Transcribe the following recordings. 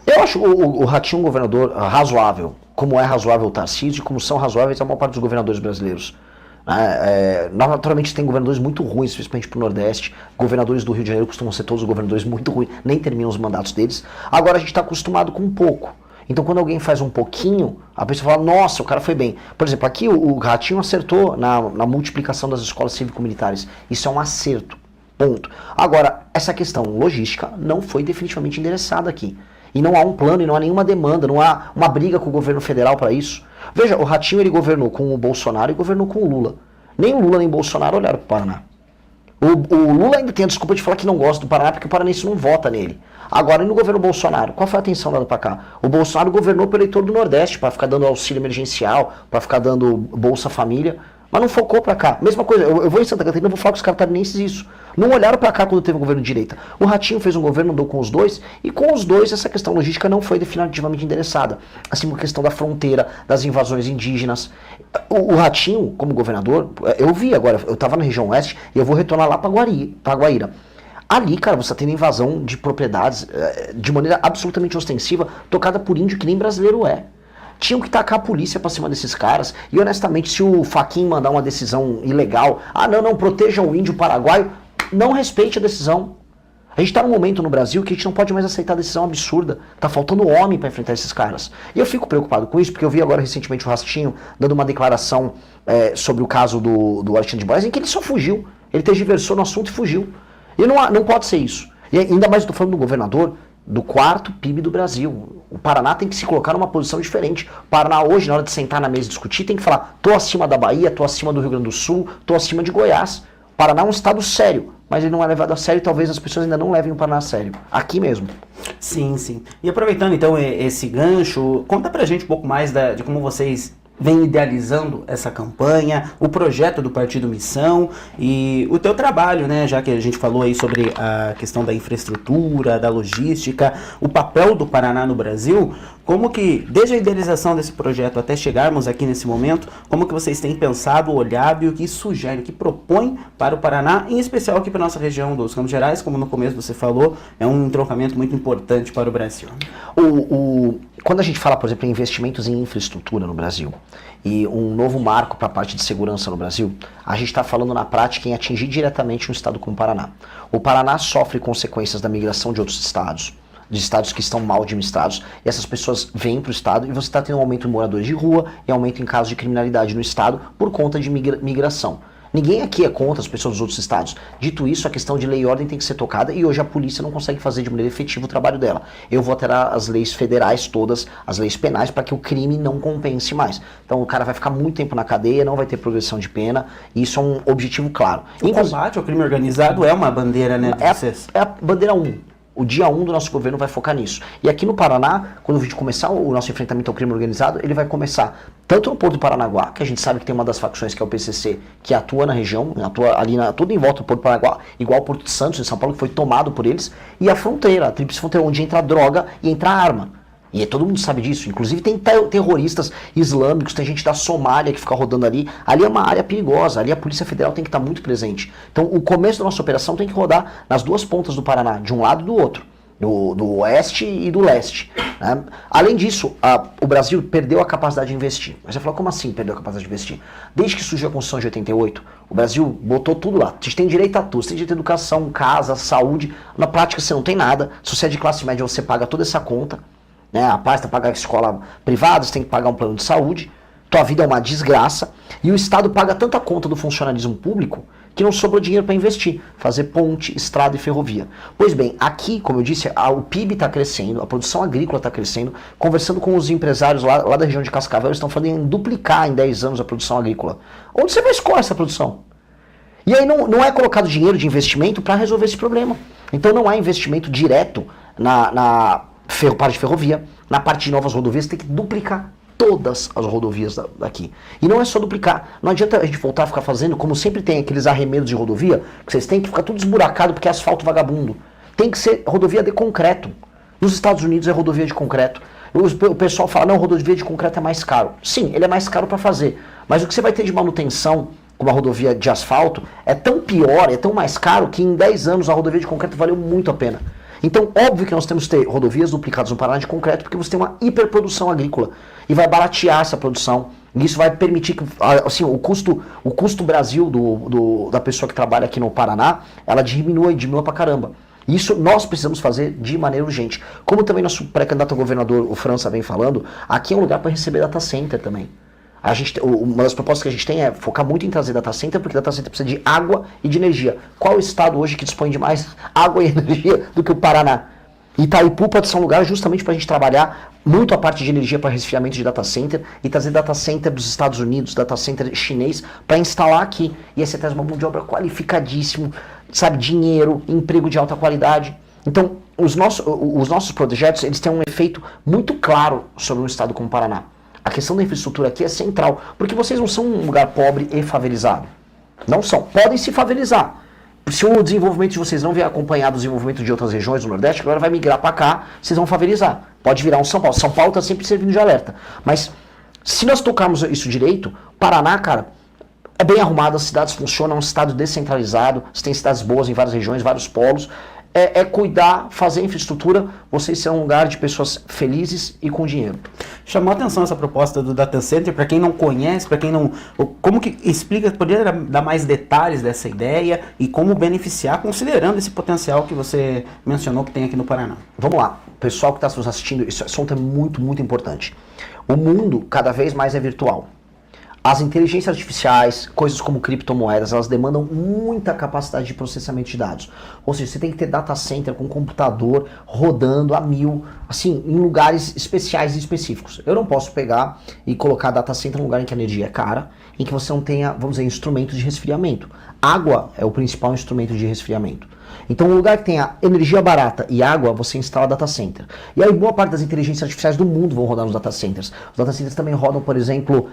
Eu acho o Ratinho um governador razoável, como é razoável o Tarcísio e como são razoáveis a maior parte dos governadores brasileiros. Naturalmente tem governadores muito ruins, principalmente pro Nordeste. Governadores do Rio de Janeiro costumam ser todos governadores muito ruins, nem terminam os mandatos deles. Agora a gente está acostumado com um pouco. Então quando alguém faz um pouquinho, a pessoa fala, nossa, o cara foi bem. Por exemplo, aqui o Ratinho acertou na multiplicação das escolas cívico-militares. Isso é um acerto, ponto. Agora, essa questão logística não foi definitivamente endereçada aqui. E não há um plano, e não há nenhuma demanda, não há uma briga com o governo federal para isso. Veja, o Ratinho ele governou com o Bolsonaro e governou com o Lula. Nem o Lula nem o Bolsonaro olharam para o Paraná. O Lula ainda tem a desculpa de falar que não gosta do Paraná porque o paranense não vota nele. Agora, e no governo Bolsonaro? Qual foi a atenção dada para cá? O Bolsonaro governou para o eleitor do Nordeste, para ficar dando auxílio emergencial, para ficar dando Bolsa Família, mas não focou para cá. Mesma coisa, eu vou em Santa Catarina e vou falar com os catarinenses isso. Não olharam para cá quando teve um governo de direita. O Ratinho fez um governo, andou com os dois, e com os dois essa questão logística não foi definitivamente endereçada. Assim como a questão da fronteira, das invasões indígenas. O Ratinho, como governador, eu vi agora, eu estava na região oeste, e eu vou retornar lá para Guaíra. Ali, cara, você tem invasão de propriedades de maneira absolutamente ostensiva, tocada por índio que nem brasileiro é. Tinham que tacar a polícia pra cima desses caras. E honestamente, se o Fachin mandar uma decisão ilegal, não, proteja o índio paraguaio, não respeite a decisão. A gente tá num momento no Brasil que a gente não pode mais aceitar a decisão absurda. Tá faltando homem pra enfrentar esses caras. E eu fico preocupado com isso, porque eu vi agora recentemente o Rastinho dando uma declaração sobre o caso do Alexandre de Moraes, em que ele só fugiu. Ele tergiversou no assunto e fugiu. E não pode ser isso. E ainda mais eu tô falando do governador do quarto PIB do Brasil. O Paraná tem que se colocar numa posição diferente. O Paraná hoje, na hora de sentar na mesa e discutir, tem que falar, tô acima da Bahia, tô acima do Rio Grande do Sul, tô acima de Goiás. O Paraná é um estado sério, mas ele não é levado a sério e talvez as pessoas ainda não levem o Paraná a sério. Aqui mesmo. Sim, sim. E aproveitando então esse gancho, conta pra gente um pouco mais de como vocês vem idealizando essa campanha, o projeto do Partido Missão e o teu trabalho, né, já que a gente falou aí sobre a questão da infraestrutura, da logística, o papel do Paraná no Brasil, como que, desde a idealização desse projeto até chegarmos aqui nesse momento, como que vocês têm pensado, olhado e o que sugere, o que propõe para o Paraná, em especial aqui para a nossa região dos Campos Gerais, como no começo você falou, é um entroncamento muito importante para o Brasil. Quando a gente fala, por exemplo, em investimentos em infraestrutura no Brasil e um novo marco para a parte de segurança no Brasil, a gente está falando na prática em atingir diretamente um estado como o Paraná. O Paraná sofre consequências da migração de outros estados, de estados que estão mal administrados, e essas pessoas vêm para o estado e você está tendo um aumento em moradores de rua e aumento em casos de criminalidade no estado por conta de migração. Ninguém aqui é contra as pessoas dos outros estados. Dito isso, a questão de lei e ordem tem que ser tocada e hoje a polícia não consegue fazer de maneira efetiva o trabalho dela. Eu vou alterar as leis federais todas, as leis penais, para que o crime não compense mais. Então o cara vai ficar muito tempo na cadeia, não vai ter progressão de pena, e isso é um objetivo claro. O combate ao crime organizado é uma bandeira, né, de vocês? É a bandeira 1. O dia 1 do nosso governo vai focar nisso. E aqui no Paraná, quando a gente começar o nosso enfrentamento ao crime organizado, ele vai começar tanto no Porto do Paranaguá, que a gente sabe que tem uma das facções que é o PCC, que atua na região, atua ali tudo em volta do Porto do Paranaguá, igual o Porto de Santos, em São Paulo, que foi tomado por eles, e a fronteira, a tríplice fronteira, onde entra droga e entra arma. E todo mundo sabe disso. Inclusive tem terroristas islâmicos, tem gente da Somália que fica rodando ali. Ali é uma área perigosa, ali a Polícia Federal tem que estar muito presente. Então o começo da nossa operação tem que rodar nas duas pontas do Paraná, de um lado e do outro. Do oeste e do leste. Né? Além disso, o Brasil perdeu a capacidade de investir. Mas você fala, como assim perdeu a capacidade de investir? Desde que surgiu a Constituição de 88, o Brasil botou tudo lá. A gente tem direito a tudo, você tem direito à educação, casa, saúde. Na prática você não tem nada. Se você é de classe média, você paga toda essa conta. Né? A paz tem que pagar escola privada, você tem que pagar um plano de saúde. Tua vida é uma desgraça. E o Estado paga tanta conta do funcionalismo público que não sobrou dinheiro para investir, fazer ponte, estrada e ferrovia. Pois bem, aqui, como eu disse, o PIB está crescendo, a produção agrícola está crescendo. Conversando com os empresários lá da região de Cascavel, eles estão falando em duplicar em 10 anos a produção agrícola. Onde você vai escoar essa produção? E aí não é colocado dinheiro de investimento para resolver esse problema. Então não há investimento direto na parte de ferrovia, na parte de novas rodovias, tem que duplicar todas as rodovias daqui. E não é só duplicar. Não adianta a gente voltar a ficar fazendo, como sempre tem aqueles arremedos de rodovia, que vocês têm que ficar tudo esburacado porque é asfalto vagabundo. Tem que ser rodovia de concreto. Nos Estados Unidos é rodovia de concreto. O pessoal fala, não, rodovia de concreto é mais caro. Sim, ele é mais caro para fazer. Mas o que você vai ter de manutenção com uma rodovia de asfalto é tão pior, é tão mais caro, que em 10 anos a rodovia de concreto valeu muito a pena. Então, óbvio que nós temos que ter rodovias duplicadas no Paraná de concreto, porque você tem uma hiperprodução agrícola e vai baratear essa produção. E isso vai permitir que, assim, o custo Brasil da pessoa que trabalha aqui no Paraná, ela diminua pra caramba. Isso nós precisamos fazer de maneira urgente. Como também nosso pré-candidato a governador, o França, vem falando, aqui é um lugar para receber data center também. Uma das propostas que a gente tem é focar muito em trazer data center, porque data center precisa de água e de energia. Qual o estado hoje que dispõe de mais água e energia do que o Paraná? Itaipu pode ser um lugar justamente para a gente trabalhar muito a parte de energia para resfriamento de data center e trazer data center dos Estados Unidos, data center chinês, para instalar aqui. E aí você traz uma mão de obra qualificadíssimo, sabe, dinheiro, emprego de alta qualidade. Então, os nossos projetos, eles têm um efeito muito claro sobre um estado como o Paraná. A questão da infraestrutura aqui é central, porque vocês não são um lugar pobre e favelizado. Não são. Podem se favelizar. Se o desenvolvimento de vocês não vier acompanhado do desenvolvimento de outras regiões do Nordeste, agora vai migrar para cá, vocês vão favelizar. Pode virar um São Paulo. São Paulo está sempre servindo de alerta. Mas se nós tocarmos isso direito, Paraná, cara, é bem arrumado, as cidades funcionam, é um estado descentralizado, você tem cidades boas em várias regiões, vários polos. É cuidar, fazer infraestrutura, vocês serão um lugar de pessoas felizes e com dinheiro. Chamou a atenção essa proposta do data center, para quem não conhece, para quem não... Como que explica, poderia dar mais detalhes dessa ideia e como beneficiar, considerando esse potencial que você mencionou que tem aqui no Paraná? Vamos lá, pessoal que está nos assistindo, esse assunto é muito, muito importante. O mundo cada vez mais é virtual. As inteligências artificiais, coisas como criptomoedas, elas demandam muita capacidade de processamento de dados. Ou seja, você tem que ter data center com computador rodando a 1000, assim, em lugares especiais e específicos. Eu não posso pegar e colocar data center num lugar em que a energia é cara, em que você não tenha, vamos dizer, instrumentos de resfriamento. Água é o principal instrumento de resfriamento. Então, um lugar que tenha energia barata e água, você instala data center. E aí, boa parte das inteligências artificiais do mundo vão rodar nos data centers. Os data centers também rodam, por exemplo,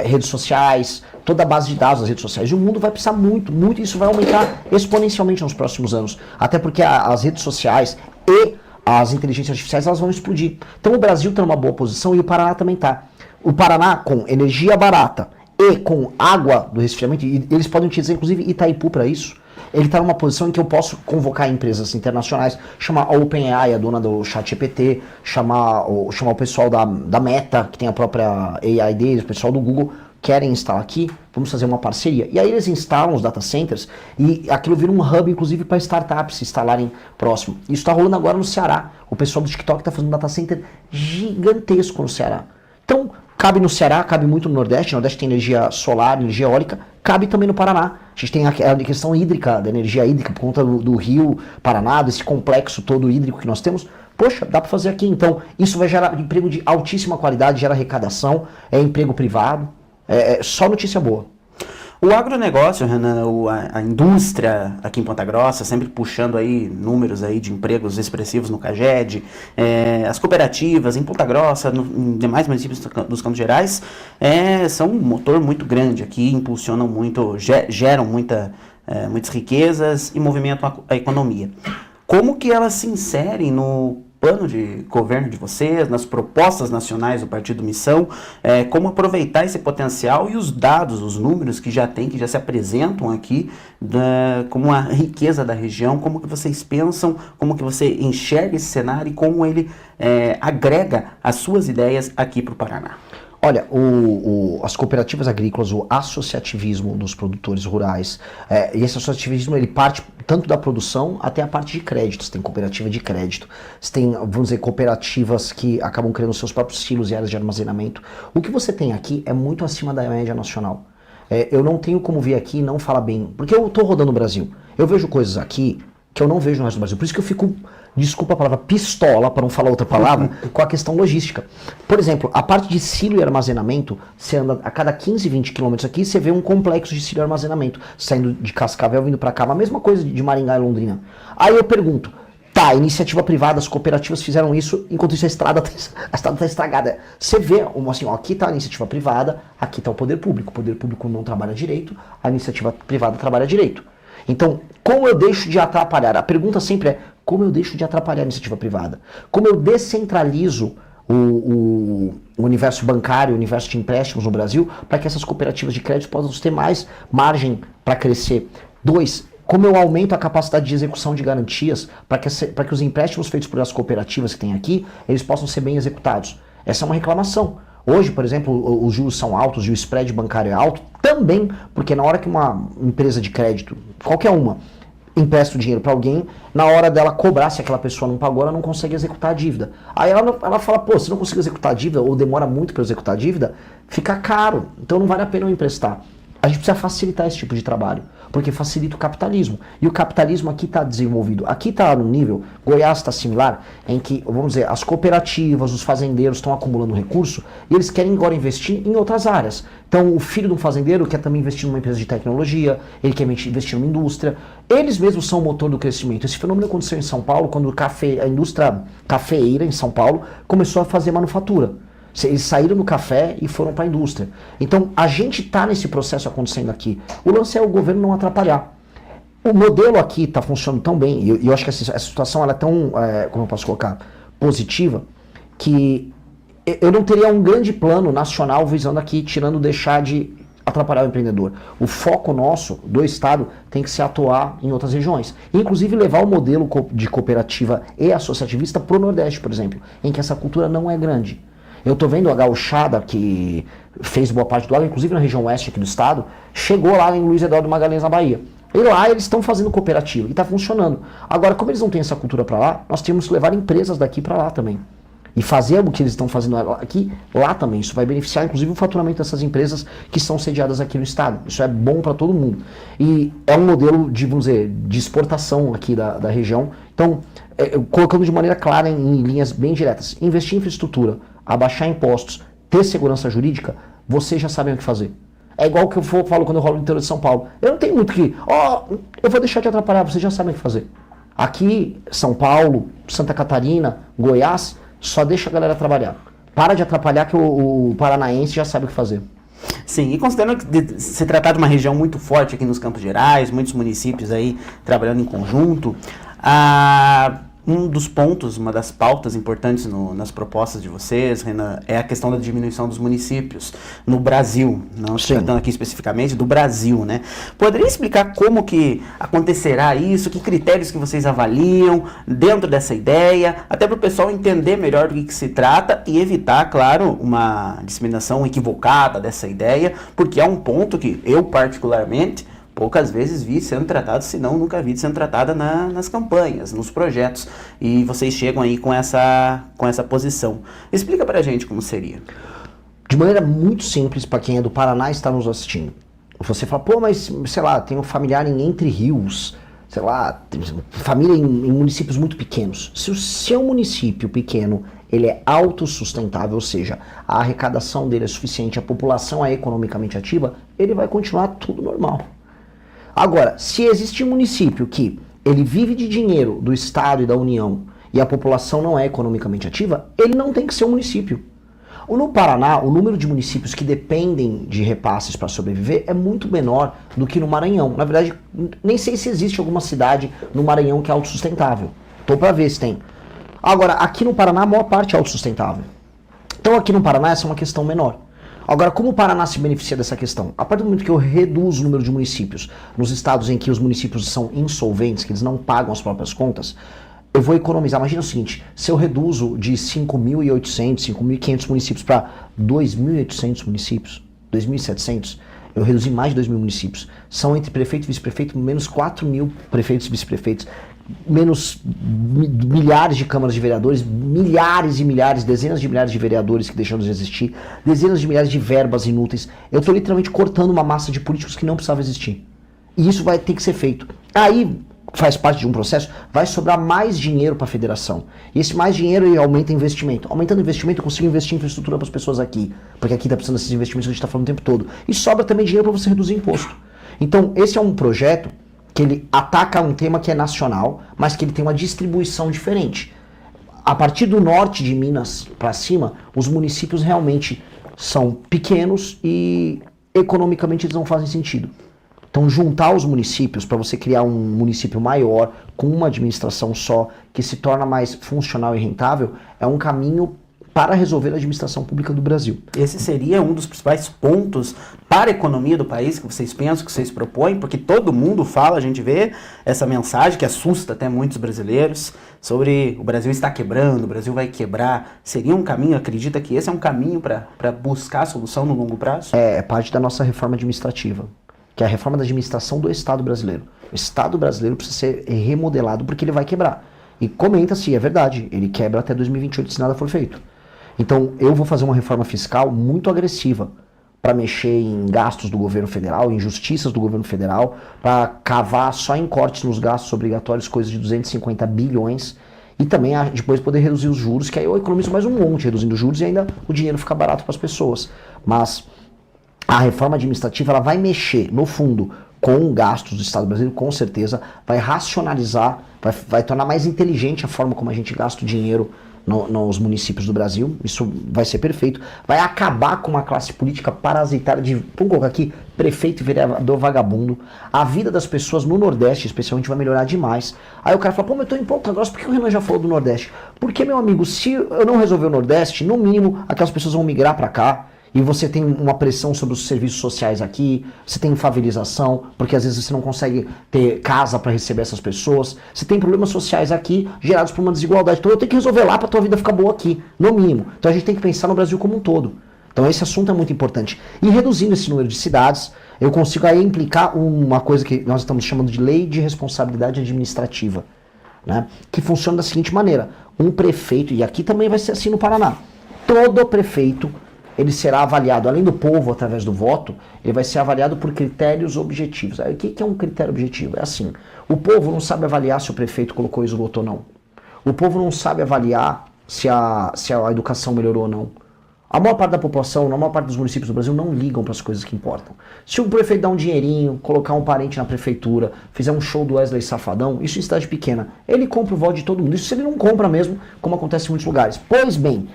redes sociais, toda a base de dados das redes sociais. E o mundo vai precisar muito, muito, e isso vai aumentar exponencialmente nos próximos anos. Até porque as redes sociais e as inteligências artificiais, elas vão explodir. Então, o Brasil está numa boa posição e o Paraná também está. O Paraná, com energia barata e com água do resfriamento, e eles podem utilizar, inclusive, Itaipu para isso. Ele está numa posição em que eu posso convocar empresas internacionais, chamar a OpenAI, a dona do ChatGPT, chamar o pessoal da Meta, que tem a própria AI deles, o pessoal do Google, querem instalar aqui, vamos fazer uma parceria. E aí eles instalam os data centers e aquilo vira um hub, inclusive, para startups se instalarem próximo. Isso está rolando agora no Ceará. O pessoal do TikTok está fazendo um data center gigantesco no Ceará. Então, cabe no Ceará, cabe muito no Nordeste. No Nordeste tem energia solar, energia eólica, cabe também no Paraná. A gente tem a questão hídrica, da energia hídrica, por conta do rio Paraná, desse complexo todo hídrico que nós temos. Poxa, dá para fazer aqui. Então, isso vai gerar emprego de altíssima qualidade, gera arrecadação, é emprego privado, é só notícia boa. O agronegócio, Renan, a indústria aqui em Ponta Grossa, sempre puxando aí números aí de empregos expressivos no CAGED, as cooperativas em Ponta Grossa, em demais municípios dos Campos Gerais, são um motor muito grande aqui, impulsionam muito, geram muitas riquezas e movimentam a economia. Como que elas se inserem no plano de governo de vocês, nas propostas nacionais do Partido Missão, como aproveitar esse potencial e os dados, os números que já tem, que já se apresentam aqui como a riqueza da região, como que vocês pensam, como que você enxerga esse cenário e como ele agrega as suas ideias aqui para o Paraná. Olha, as cooperativas agrícolas, o associativismo dos produtores rurais, e esse associativismo ele parte tanto da produção até a parte de crédito. Você tem cooperativa de crédito, você tem, vamos dizer, cooperativas que acabam criando seus próprios silos e áreas de armazenamento. O que você tem aqui é muito acima da média nacional. Eu não tenho como vir aqui e não falar bem, porque eu estou rodando o Brasil. Eu vejo coisas aqui que eu não vejo no resto do Brasil. Por isso que eu fico, desculpa a palavra, pistola, para não falar outra palavra, com a questão logística. Por exemplo, a parte de silo e armazenamento, você anda a cada 15, 20 quilômetros aqui, você vê um complexo de silo e armazenamento, saindo de Cascavel, vindo para cá, a mesma coisa de Maringá e Londrina. Aí eu pergunto, tá, iniciativa privada, as cooperativas fizeram isso, enquanto isso a estrada está estragada. Você vê, assim, ó, aqui está a iniciativa privada, aqui está o poder público não trabalha direito, a iniciativa privada trabalha direito. Então, como eu deixo de atrapalhar? A pergunta sempre é, como eu deixo de atrapalhar a iniciativa privada? Como eu descentralizo o universo bancário, o universo de empréstimos no Brasil, para que essas cooperativas de crédito possam ter mais margem para crescer? 2, Como eu aumento a capacidade de execução de garantias para que os empréstimos feitos por as cooperativas que tem aqui, eles possam ser bem executados. Essa é uma reclamação. Hoje, por exemplo, os juros são altos e o spread bancário é alto, também porque na hora que uma empresa de crédito, qualquer uma, empresta o dinheiro para alguém, na hora dela cobrar, se aquela pessoa não pagou, ela não consegue executar a dívida. Aí ela fala, pô, se não consigo executar a dívida, ou demora muito para executar a dívida, fica caro, então não vale a pena eu emprestar. A gente precisa facilitar esse tipo de trabalho, porque facilita o capitalismo. E o capitalismo aqui está desenvolvido. Aqui está no nível, Goiás está similar, em que, vamos dizer, as cooperativas, os fazendeiros estão acumulando recurso e eles querem agora investir em outras áreas. Então, o filho de um fazendeiro quer também investir numa empresa de tecnologia, ele quer investir numa indústria. Eles mesmos são o motor do crescimento. Esse fenômeno aconteceu em São Paulo, quando a indústria cafeeira em São Paulo começou a fazer manufatura. Eles saíram do café e foram para a indústria. Então, a gente está nesse processo acontecendo aqui. O lance é o governo não atrapalhar. O modelo aqui está funcionando tão bem, e eu acho que essa situação ela é tão, como eu posso colocar, positiva, que eu não teria um grande plano nacional visando aqui, tirando deixar de atrapalhar o empreendedor. O foco nosso, do Estado, tem que ser atuar em outras regiões. Inclusive levar o modelo de cooperativa e associativista para o Nordeste, por exemplo, em que essa cultura não é grande. Eu estou vendo a gauchada que fez boa parte do agro, inclusive na região oeste aqui do estado, chegou lá em Luiz Eduardo Magalhães, na Bahia. E lá eles estão fazendo cooperativa e está funcionando. Agora, como eles não têm essa cultura para lá, nós temos que levar empresas daqui para lá também. E fazer o que eles estão fazendo aqui, lá também. Isso vai beneficiar, inclusive, o faturamento dessas empresas que são sediadas aqui no estado. Isso é bom para todo mundo. E é um modelo de, vamos dizer, de exportação aqui da região. Então, colocando de maneira clara em linhas bem diretas, investir em infraestrutura, abaixar impostos, ter segurança jurídica, vocês já sabem o que fazer. É igual o que eu falo quando eu rolo no interior de São Paulo. Eu não tenho muito que, eu vou deixar de atrapalhar, vocês já sabem o que fazer. Aqui, São Paulo, Santa Catarina, Goiás, só deixa a galera trabalhar. Para de atrapalhar que o paranaense já sabe o que fazer. Sim, e considerando que se tratar de uma região muito forte aqui nos Campos Gerais, muitos municípios aí trabalhando em conjunto, um dos pontos, uma das pautas importantes nas propostas de vocês, Renan, é a questão da diminuição dos municípios no Brasil, não se tratando aqui especificamente do Brasil, né? Poderia explicar como que acontecerá isso, que critérios que vocês avaliam dentro dessa ideia, até para o pessoal entender melhor do que se trata e evitar, claro, uma disseminação equivocada dessa ideia, porque é um ponto que eu particularmente poucas vezes vi sendo tratado, se não nunca vi sendo tratada nas campanhas, nos projetos. E vocês chegam aí com essa posição. Explica pra gente como seria. De maneira muito simples, para quem é do Paraná e está nos assistindo. Você fala, pô, mas, sei lá, tem um familiar em Entre Rios, sei lá, tem família em municípios muito pequenos. Se o seu município pequeno, ele é autossustentável, ou seja, a arrecadação dele é suficiente, a população é economicamente ativa, ele vai continuar tudo normal. Agora, se existe um município que ele vive de dinheiro do Estado e da União e a população não é economicamente ativa, ele não tem que ser um município. No Paraná, o número de municípios que dependem de repasses para sobreviver é muito menor do que no Maranhão. Na verdade, nem sei se existe alguma cidade no Maranhão que é autossustentável. Estou para ver se tem. Agora, aqui no Paraná, a maior parte é autossustentável. Então, aqui no Paraná, essa é uma questão menor. Agora, como o Paraná se beneficia dessa questão? A partir do momento que eu reduzo o número de municípios nos estados em que os municípios são insolventes, que eles não pagam as próprias contas, eu vou economizar. Imagina o seguinte, se eu reduzo de 5.800, 5.500 municípios para 2.800 municípios, 2.700, eu reduzi mais de 2.000 municípios. São entre prefeito e vice-prefeito, menos 4.000 prefeitos e vice-prefeitos, menos milhares de câmaras de vereadores, milhares e milhares, dezenas de milhares de vereadores que deixam de existir, dezenas de milhares de verbas inúteis. Eu estou literalmente cortando uma massa de políticos que não precisava existir. E isso vai ter que ser feito. Aí, faz parte de um processo, vai sobrar mais dinheiro para a federação. E esse mais dinheiro aumenta investimento. Aumentando investimento, eu consigo investir em infraestrutura para as pessoas aqui, porque aqui está precisando desses investimentos que a gente está falando o tempo todo. E sobra também dinheiro para você reduzir imposto. Então, esse é um projeto que ele ataca um tema que é nacional, mas que ele tem uma distribuição diferente. A partir do norte de Minas para cima, os municípios realmente são pequenos e economicamente eles não fazem sentido. Então, juntar os municípios para você criar um município maior, com uma administração só, que se torna mais funcional e rentável, é um caminho para resolver a administração pública do Brasil. Esse seria um dos principais pontos para a economia do país que vocês pensam, que vocês propõem, porque todo mundo fala, a gente vê essa mensagem que assusta até muitos brasileiros sobre o Brasil está quebrando, o Brasil vai quebrar. Seria um caminho, acredita que esse é um caminho para buscar a solução no longo prazo? É parte da nossa reforma administrativa, que é a reforma da administração do Estado brasileiro. O Estado brasileiro precisa ser remodelado porque ele vai quebrar. E comenta-se, é verdade, ele quebra até 2028 se nada for feito. Então eu vou fazer uma reforma fiscal muito agressiva para mexer em gastos do governo federal, em injustiças do governo federal, para cavar só em cortes nos gastos obrigatórios coisas de 250 bilhões e também depois poder reduzir os juros, que aí eu economizo mais um monte reduzindo os juros e ainda o dinheiro fica barato para as pessoas. Mas a reforma administrativa ela vai mexer, no fundo, com gastos do Estado brasileiro, com certeza, vai racionalizar, vai tornar mais inteligente a forma como a gente gasta o dinheiro nos municípios do Brasil. Isso vai ser perfeito. Vai acabar com uma classe política parasitária de, vamos colocar aqui, prefeito e vereador vagabundo. A vida das pessoas no Nordeste, especialmente, vai melhorar demais. Aí o cara fala, pô, mas eu tô em Ponta Grossa, por que o Renan já falou do Nordeste? Porque, meu amigo, se eu não resolver o Nordeste, no mínimo, aquelas pessoas vão migrar para cá. E você tem uma pressão sobre os serviços sociais aqui, você tem favelização, porque às vezes você não consegue ter casa para receber essas pessoas, você tem problemas sociais aqui gerados por uma desigualdade. Então eu tenho que resolver lá para tua vida ficar boa aqui, no mínimo. Então a gente tem que pensar no Brasil como um todo. Então esse assunto é muito importante. E reduzindo esse número de cidades, eu consigo aí implicar uma coisa que nós estamos chamando de lei de responsabilidade administrativa, né? Que funciona da seguinte maneira: um prefeito, e aqui também vai ser assim no Paraná, todo prefeito ele será avaliado, além do povo através do voto, ele vai ser avaliado por critérios objetivos. Aí, o que é um critério objetivo? É assim, o povo não sabe avaliar se o prefeito colocou esgoto ou não. O povo não sabe avaliar se a educação melhorou ou não. A maior parte da população, na maior parte dos municípios do Brasil, não ligam para as coisas que importam. Se o prefeito dá um dinheirinho, colocar um parente na prefeitura, fizer um show do Wesley Safadão, isso em cidade pequena, ele compra o voto de todo mundo. Isso se ele não compra mesmo, como acontece em muitos lugares. Pois bem,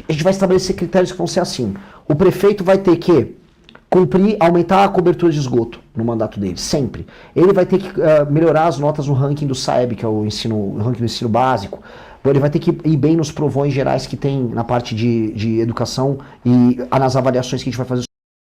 a gente vai estabelecer critérios que vão ser assim. O prefeito vai ter que cumprir, aumentar a cobertura de esgoto no mandato dele, sempre. Ele vai ter que melhorar as notas no ranking do SAEB, que é o ranking do ensino básico. Ele vai ter que ir bem nos provões gerais que tem na parte de educação e nas avaliações que a gente vai fazer